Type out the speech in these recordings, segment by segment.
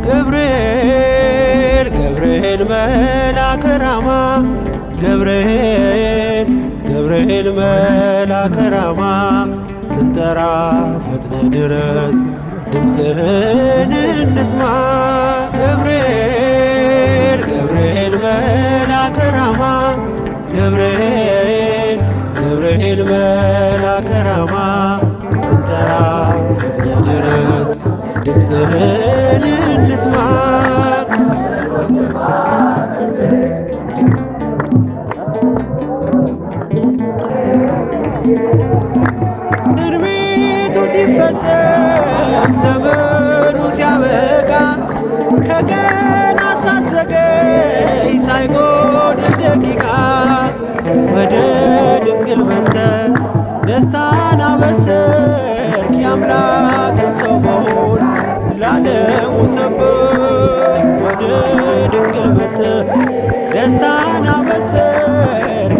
ገብርኤል ገብርኤል መልአከ ራማ ገብርኤል ገብርኤል መልአከ ራማ ስንጠራ ፈጥነ ድረስ ድምፅህን እንስማ። ገብርኤል ገብርኤል መልአከ ራማ ገብርኤል ገብርኤል መልአከ ራማ ስንጠራ ፈጥነ ድረስ ድምፅህን እንስማ። ትንቢቱ ሲፈጸም ዘመኑ ሲያበቃ ከቀናት ሳትዘገይ ሳይጎድል ደቂቃ ወደ ድንግል መጥተህ ደስታን አበሰርክ። የአምላክን ሰው መሆን ለዓለሙ ሰበክ። ወደ ድንግል መጥተህ ደስታን አበሰርክ።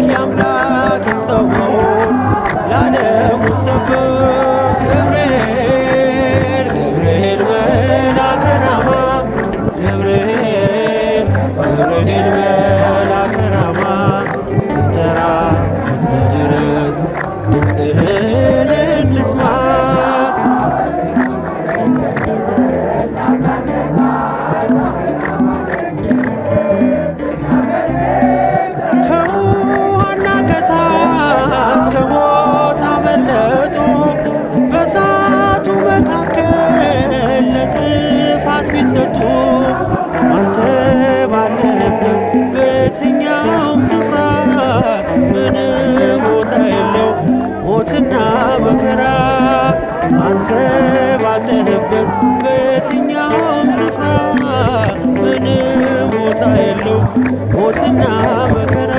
የአምላክን ሰው መሆን ለዓለሙ ሰበክ። ገብርኤል ገብርኤል መልአከ ራማ ገብርኤል ገብርኤል መልአከ ራማ ስንጠራ ፈጥነ ድረስ ድምፅህን እንስማ። ከውሃና ከእሳት ከሞት አመለጡ በእሳቱ መካከል ለጥፋት ቢሰጡ አንተ ባለህበት በየትኛውም ስፍራ ምንም ቦታ የለው ሞትና መከራ። አንተ ባለህበት በየትኛውም ስፍራ ምንም ቦታ የለው ሞትና መከራ።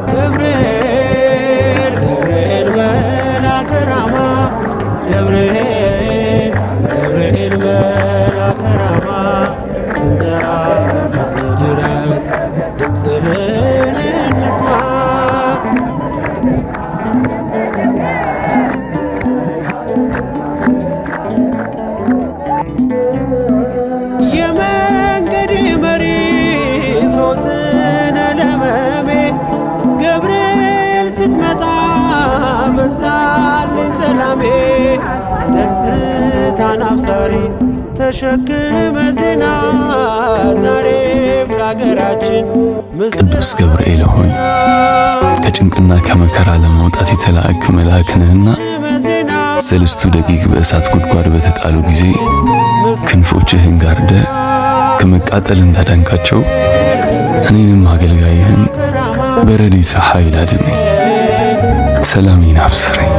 ገብርኤል ገብርኤል መልአከ ራማ ገብርኤል ገብርኤል መልአከ ራማ ስንጠራ ፈጥነ ድረስ ድምፅህን እንስማ። የመንገዴ መሪ ፈውስነ ለሕመሜ ገብርኤል ስትመጣ በዛልኝ ሰላሜ። ደስታን አብሳሪ ተሸክመ ዜና ዛሬም ለአገራችን ቅዱስ ገብርኤል ሆይ ከጭንቅና ከመከራ ለማውጣት የተላእክ መልአክ ነህና ሰለስቱ ደቂቅ በእሳት ጉድጓድ በተጣሉ ጊዜ ክንፎችህን ጋርደ ከመቃጠል እንዳዳንካቸው እኔንም አገልጋይህን በረድኤትህ ኃይል አድነኝ፣ ሰላሜን አብስረኝ።